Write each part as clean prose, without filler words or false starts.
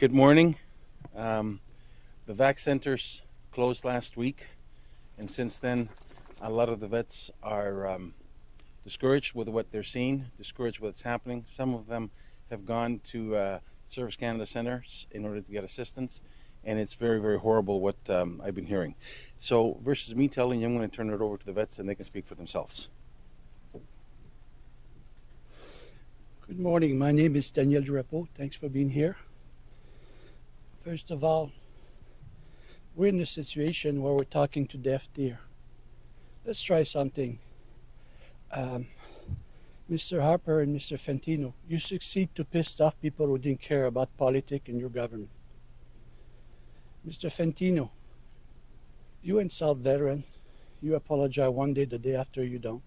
Good morning. The VAC Centres closed last week, and since then a lot of the vets are discouraged with what they're seeing, discouraged with what's happening. Some of them have gone to Service Canada Centres in order to get assistance, and it's very, very horrible what I've been hearing. So versus me telling you, I'm going to turn it over to the vets and they can speak for themselves. Good morning. My name is Daniel Drapeau. Thanks for being here. First of all, we're in a situation where we're talking to deaf deer. Let's try something. Mr. Harper and Mr. Fantino, you succeed to piss off people who didn't care about politics in your government. Mr. Fantino, you insult veterans. You apologize one day, the day after you don't.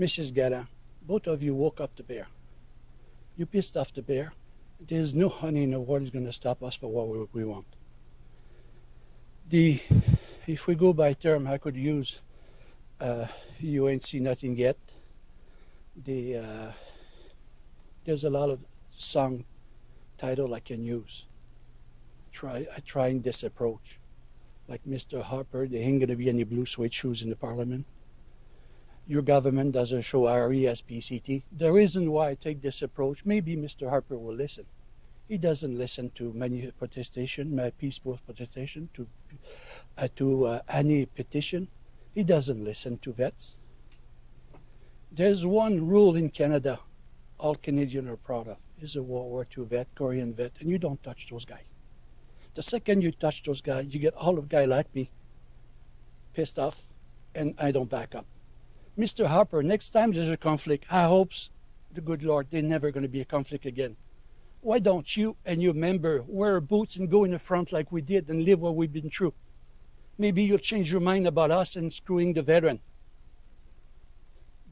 Mrs. Gallant, both of you woke up the bear. You pissed off the bear. There's no honey in the world is going to stop us for what we want. If we go by term, I could use you ain't seen nothing yet. There's a lot of song title I can use. Trying this approach. Like Mr. Harper, there ain't going to be any blue suede shoes in the parliament. Your government doesn't show RE as PCT. The reason why I take this approach, maybe Mr. Harper will listen. He doesn't listen to many protestation, my peaceful protestation, to any petition. He doesn't listen to vets. There's one rule in Canada all Canadians are proud of. Is a World War II vet, Korean vet, and you don't touch those guys. The second you touch those guys, you get all of guys like me pissed off, and I don't back up. Mr. Harper, next time there's a conflict, I hope, the good Lord, there's never going to be a conflict again. Why don't you and your member wear boots and go in the front like we did and live what we've been through? Maybe you'll change your mind about us and screwing the veteran.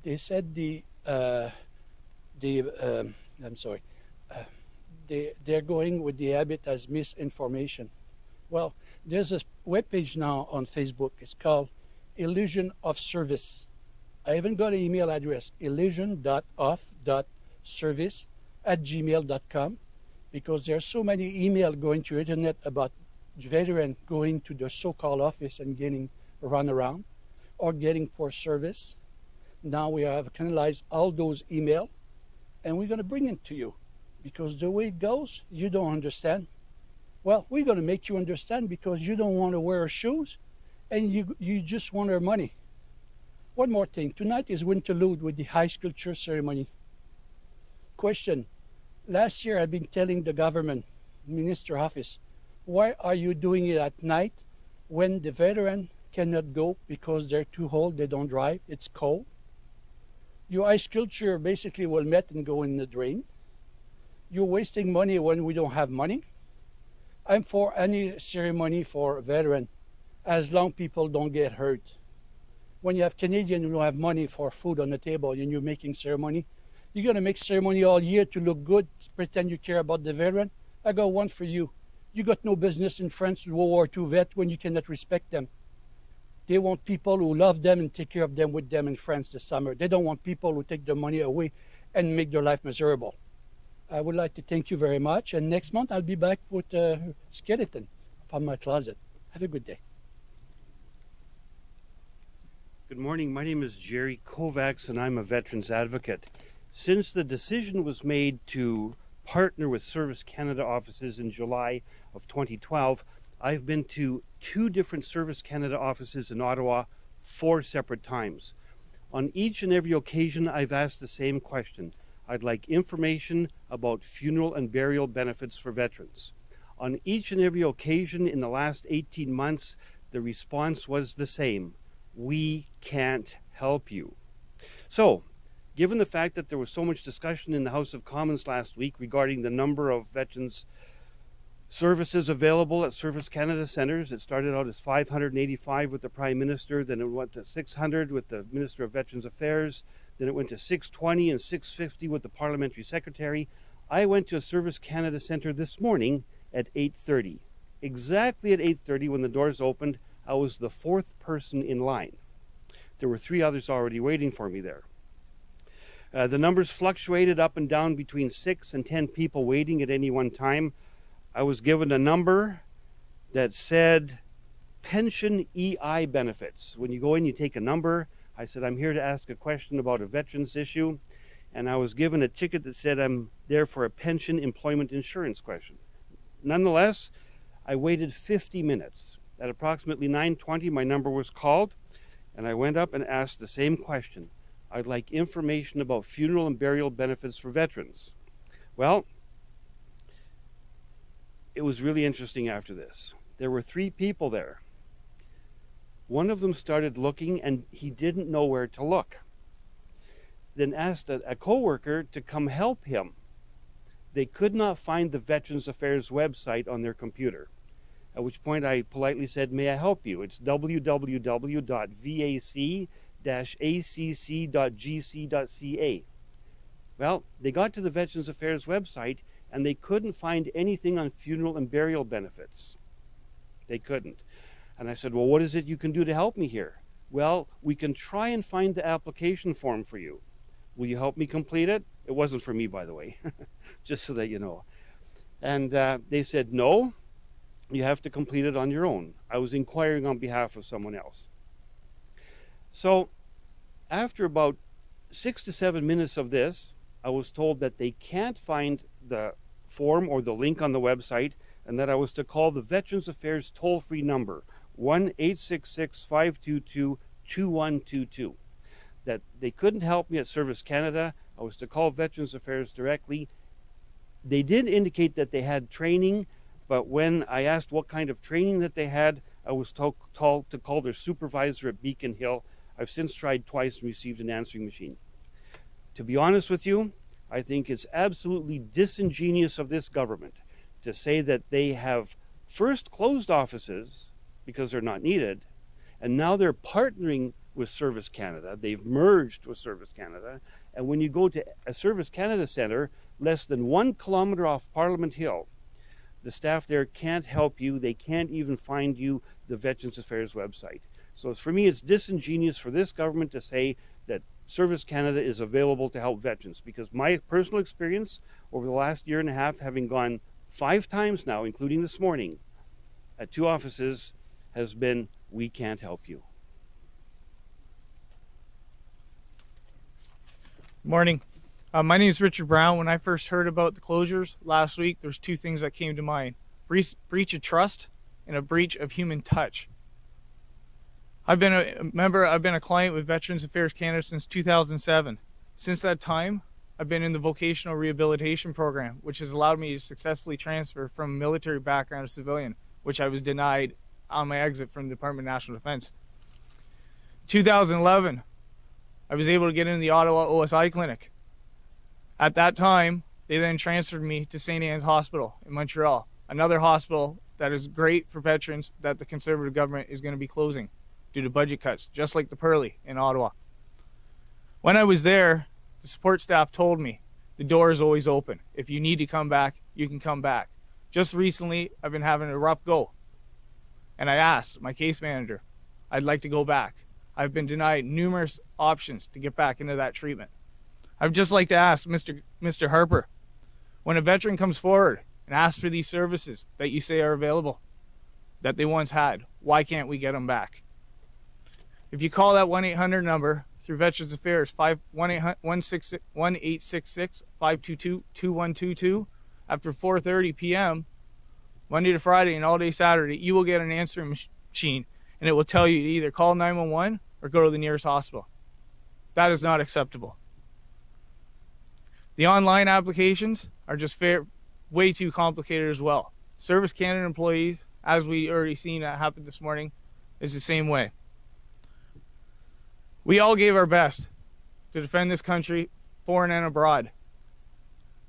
They said they're going with the habit as misinformation. Well, there's a webpage now on Facebook. It's called Illusion of Service. I even got an email address, illusion.of.service@gmail.com, because there are so many emails going to the internet about veterans going to the so-called office and getting run around or getting poor service. Now we have canalized all those emails, and we're going to bring it to you, because the way it goes, you don't understand. Well, we're going to make you understand, because you don't want to wear shoes, and you just want our money. One more thing. Tonight is Winterlude with the high sculpture ceremony. Question. Last year I've been telling the government, Minister Office, why are you doing it at night when the veteran cannot go because they're too old, they don't drive, it's cold? Your high sculpture basically will melt and go in the drain. You're wasting money when we don't have money. I'm for any ceremony for a veteran, as long people don't get hurt. When you have Canadians who don't have money for food on the table and you're making ceremony, you're going to make ceremony all year to look good, to pretend you care about the veteran. I got one for you. You got no business in France with World War II vet when you cannot respect them. They want people who love them and take care of them with them in France this summer. They don't want people who take their money away and make their life miserable. I would like to thank you very much. And next month I'll be back with a skeleton from my closet. Have a good day. Good morning. My name is Jerry Kovacs, and I'm a veterans advocate. Since the decision was made to partner with Service Canada offices in July of 2012, I've been to 2 different Service Canada offices in Ottawa 4 separate times. On each and every occasion, I've asked the same question. I'd like information about funeral and burial benefits for veterans. On each and every occasion in the last 18 months, the response was the same. We can't help you. So, given the fact that there was so much discussion in the House of Commons last week regarding the number of veterans services available at Service Canada Centres, it started out as 585 with the Prime Minister, then it went to 600 with the Minister of Veterans Affairs, then it went to 620 and 650 with the Parliamentary Secretary. I went to a Service Canada Centre this morning at 8:30. Exactly at 8:30 when the doors opened, I was the 4th person in line. There were 3 others already waiting for me there. The numbers fluctuated up and down between 6 and 10 people waiting at any one time. I was given a number that said pension EI benefits. When you go in, you take a number. I said, I'm here to ask a question about a veterans issue. And I was given a ticket that said I'm there for a pension employment insurance question. Nonetheless, I waited 50 minutes. At approximately 9:20, my number was called, and I went up and asked the same question. I'd like information about funeral and burial benefits for veterans. Well, it was really interesting after this. There were 3 people there. One of them started looking, and he didn't know where to look. Then asked a coworker to come help him. They could not find the Veterans Affairs website on their computer. At which point I politely said, may I help you? It's www.vac-acc.gc.ca. Well, they got to the Veterans Affairs website and they couldn't find anything on funeral and burial benefits. They couldn't. And I said, well, what is it you can do to help me here? Well, we can try and find the application form for you. Will you help me complete it? It wasn't for me, by the way, just so that you know. And they said, no, you have to complete it on your own. I was inquiring on behalf of someone else. So after about 6 to 7 minutes of this, I was told that they can't find the form or the link on the website, and that I was to call the Veterans Affairs toll-free number, 1-866-522-2122. That they couldn't help me at Service Canada. I was to call Veterans Affairs directly. They did indicate that they had training, but when I asked what kind of training that they had, I was told to call their supervisor at Beacon Hill. I've since tried twice and received an answering machine. To be honest with you, I think it's absolutely disingenuous of this government to say that they have first closed offices because they're not needed, and now they're partnering with Service Canada. They've merged with Service Canada, and when you go to a Service Canada Centre less than 1 kilometre off Parliament Hill, the staff there can't help you. They can't even find you the Veterans Affairs website. So for me, it's disingenuous for this government to say that Service Canada is available to help veterans, because my personal experience over the last year and a half, having gone 5 times now, including this morning, at 2 offices, has been, we can't help you. Morning. My name is Richard Brown. When I first heard about the closures last week, there's 2 things that came to mind. Breach of trust and a breach of human touch. I've been a client with Veterans Affairs Canada since 2007. Since that time, I've been in the vocational rehabilitation program, which has allowed me to successfully transfer from a military background to civilian, which I was denied on my exit from the Department of National Defense. 2011, I was able to get into the Ottawa OSI clinic. At that time, they then transferred me to St. Anne's Hospital in Montreal, another hospital that is great for veterans that the Conservative government is going to be closing due to budget cuts, just like the Pearly in Ottawa. When I was there, the support staff told me the door is always open. If you need to come back, you can come back. Just recently, I've been having a rough go, and I asked my case manager, I'd like to go back. I've been denied numerous options to get back into that treatment. I'd just like to ask Mr. Harper, when a veteran comes forward and asks for these services that you say are available, that they once had, why can't we get them back? If you call that 1-800 number through Veterans Affairs, 1-866-522-2122, after 4:30 p.m., Monday to Friday and all day Saturday, you will get an answering machine, and it will tell you to either call 911 or go to the nearest hospital. That is not acceptable. The online applications are just way too complicated as well. Service Canada employees, as we already seen that happen this morning, is the same way. We all gave our best to defend this country, foreign and abroad.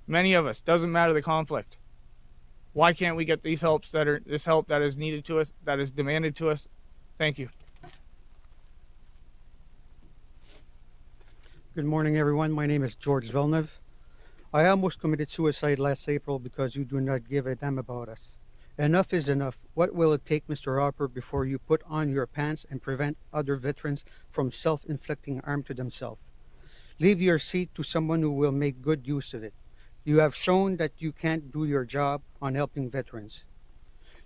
Many of us, doesn't matter the conflict. Why can't we get this help that is needed to us, that is demanded to us? Thank you. Good morning, everyone. My name is George Villeneuve. I almost committed suicide last April because you do not give a damn about us. Enough is enough. What will it take, Mr. Harper, before you put on your pants and prevent other veterans from self-inflicting harm to themselves? Leave your seat to someone who will make good use of it. You have shown that you can't do your job on helping veterans.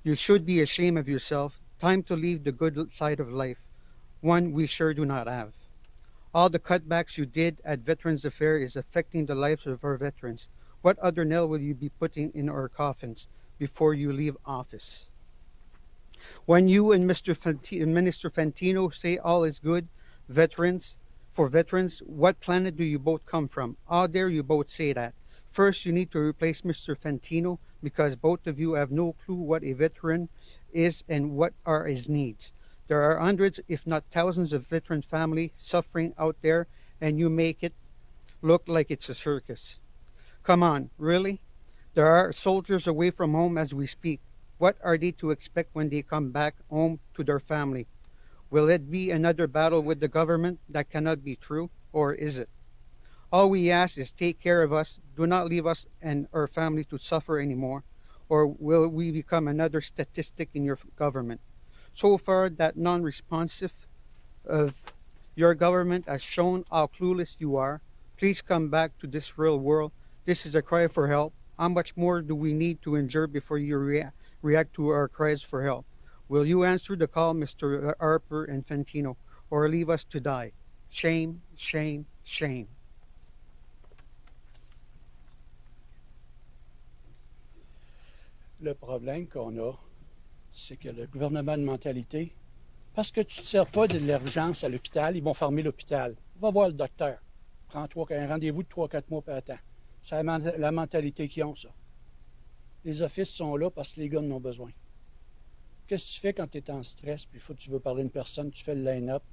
You should be ashamed of yourself. Time to leave the good side of life, one we sure do not have. All the cutbacks you did at Veterans Affairs is affecting the lives of our veterans. What other nail will you be putting in our coffins before you leave office? When you and Minister Fantino say all is good, for veterans, what planet do you both come from? How dare you both say that? First, you need to replace Mr. Fantino because both of you have no clue what a veteran is and what are his needs. There are hundreds, if not thousands, of veteran families suffering out there, and you make it look like it's a circus. Come on, really? There are soldiers away from home as we speak. What are they to expect when they come back home to their family? Will it be another battle with the government? That cannot be true, or is it? All we ask is take care of us. Do not leave us and our family to suffer anymore, or will we become another statistic in your government? So far, that non-responsive of your government has shown how clueless you are. Please come back to this real world. This is a cry for help. How much more do we need to endure before you react to our cries for help? Will you answer the call, Mr. Harper and Fantino, or leave us to die? Shame, shame, shame. Le problème qu'on a, c'est que le gouvernement de mentalité, parce que tu ne te sers pas de l'urgence à l'hôpital, ils vont fermer l'hôpital. Va voir le docteur. Prends un rendez-vous de 3-4 mois par temps. C'est la mentalité qu'ils ont, ça. Les offices sont là parce que les gars en ont besoin. Qu'est-ce que tu fais quand tu es en stress, puis il faut que tu veux parler à une personne, tu fais le line-up?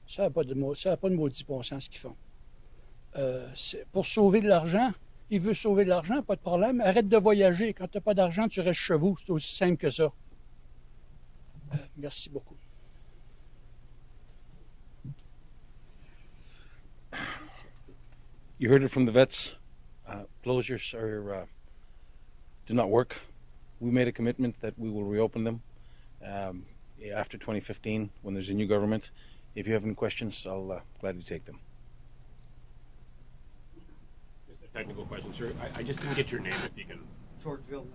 Ça n'a pas de maudit bon sens ce qu'ils font. Pour sauver de l'argent, il veut sauver de l'argent, pas de problème. Arrête de voyager. Quand tu n'as pas d'argent, tu restes chez vous. C'est aussi simple que ça. Merci beaucoup. You heard it from the vets. Closures do not work. We made a commitment that we will reopen them after 2015 when there's a new government. If you have any questions, I'll gladly take them. Just a technical question, sir. I just didn't get your name. If you can. George Villeneuve.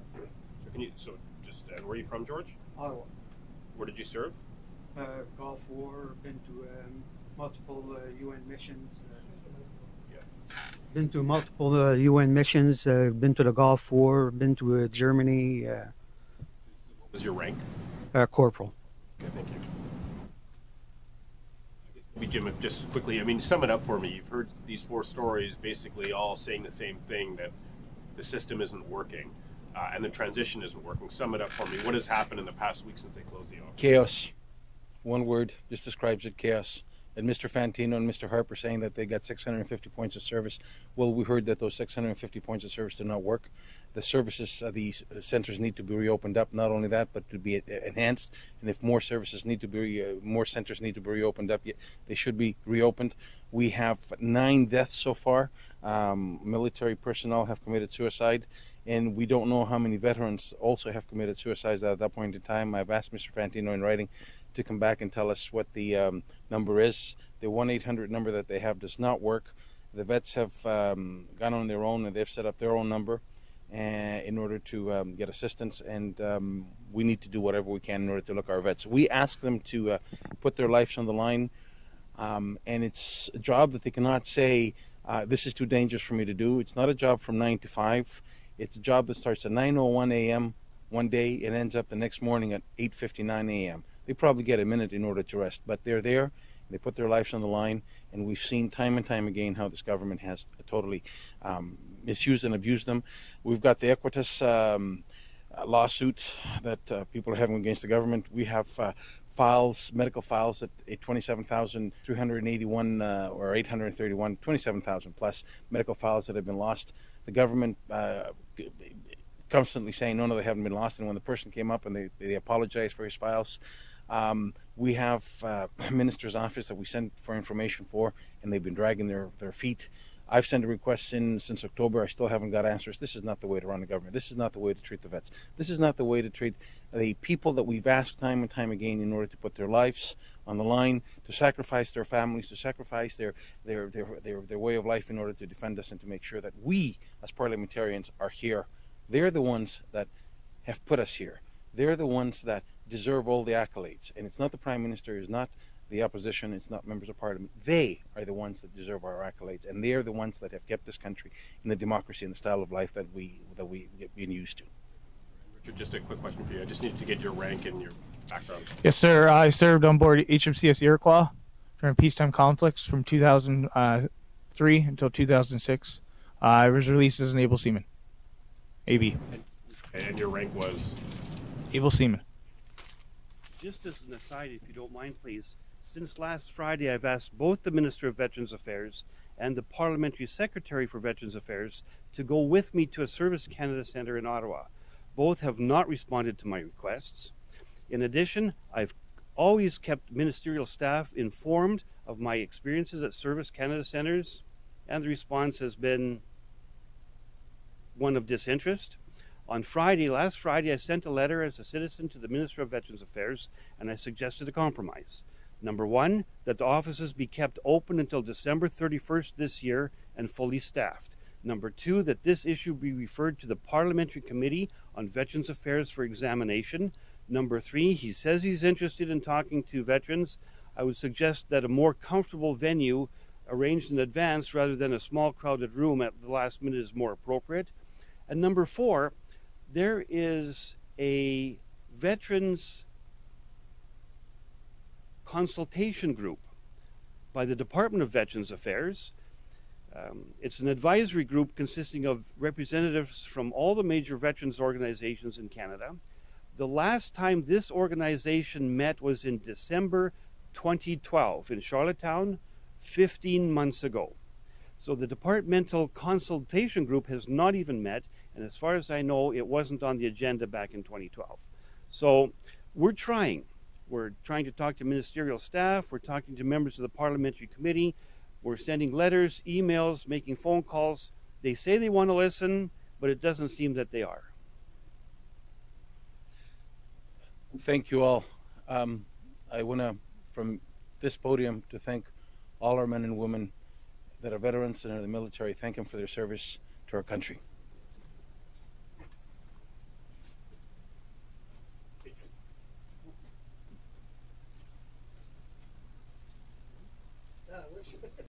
So can you? So just where are you from, George? Ottawa. Where did you serve? Gulf War, been to multiple UN missions. Been to multiple UN missions, been to the Gulf War, been to Germany. What was your rank? Corporal. Okay, thank you. Maybe Jim, just quickly, I mean, sum it up for me. You've heard these 4 stories basically all saying the same thing, that the system isn't working and the transition isn't working. Sum it up for me. What has happened in the past week since they closed the office? Chaos. One word just describes it, chaos. And Mr. Fantino and Mr. Harper saying that they got 650 points of service. Well, we heard that those 650 points of service did not work. The services, these centers need to be reopened up. Not only that, but to be enhanced. And if more services need to be, more centers need to be reopened up, they should be reopened. We have 9 deaths so far. Military personnel have committed suicide. And we don't know how many veterans also have committed suicides at that point in time. I've asked Mr. Fantino in writing to come back and tell us what the number is. The 1-800 number that they have does not work. The vets have gone on their own and they've set up their own number in order to get assistance, and we need to do whatever we can in order to look our vets. We ask them to put their lives on the line, and it's a job that they cannot say, this is too dangerous for me to do. It's not a job from 9 to 5. It's a job that starts at 9:01 a.m. one day and ends up the next morning at 8:59 a.m. They probably get a minute in order to rest, but they're there, they put their lives on the line, and we've seen time and time again how this government has totally misused and abused them. We've got the Equitas lawsuit that people are having against the government. We have files, medical files at 27,381 or 831, 27,000 plus medical files that have been lost. The government constantly saying, no, they haven't been lost. And when the person came up and they apologized for his files, we have a minister's office that we sent for information for, and they've been dragging their feet. I've sent requests in since October. I still haven't got answers. This is not the way to run a government. This is not the way to treat the vets. This is not the way to treat the people that we've asked time and time again in order to put their lives on the line, to sacrifice their families, to sacrifice their way of life in order to defend us and to make sure that we, as parliamentarians, are here. They're the ones that have put us here. They're the ones that deserve all the accolades. And it's not the Prime Minister, it's not the opposition, it's not members of Parliament. They are the ones that deserve our accolades, and they are the ones that have kept this country in the democracy and the style of life that we've been used to. Richard, just a quick question for you. I just needed to get your rank and your background. Yes, sir. I served on board HMCS Iroquois during peacetime conflicts from 2003 until 2006. I was released as an able seaman. AB. And your rank was? Able seaman. Just as an aside, if you don't mind, please, since last Friday, I've asked both the Minister of Veterans Affairs and the Parliamentary Secretary for Veterans Affairs to go with me to a Service Canada Centre in Ottawa. Both have not responded to my requests. In addition, I've always kept ministerial staff informed of my experiences at Service Canada Centres, and the response has been one of disinterest. On Friday, last Friday, I sent a letter as a citizen to the Minister of Veterans Affairs, and I suggested a compromise. Number one, that the offices be kept open until December 31st this year and fully staffed. Number two, that this issue be referred to the Parliamentary Committee on Veterans Affairs for examination. Number three, he says he's interested in talking to veterans. I would suggest that a more comfortable venue arranged in advance rather than a small crowded room at the last minute is more appropriate. And number four, there is a veterans consultation group by the Department of Veterans Affairs. It's an advisory group consisting of representatives from all the major veterans organizations in Canada. The last time this organization met was in December 2012 in Charlottetown, 15 months ago. So the departmental consultation group has not even met, and as far as I know, it wasn't on the agenda back in 2012. So we're trying. We're trying to talk to ministerial staff. We're talking to members of the parliamentary committee. We're sending letters, emails, making phone calls. They say they want to listen, but it doesn't seem that they are. Thank you all. I want to, from this podium, to thank all our men and women that are veterans and are in the military. Thank them for their service to our country.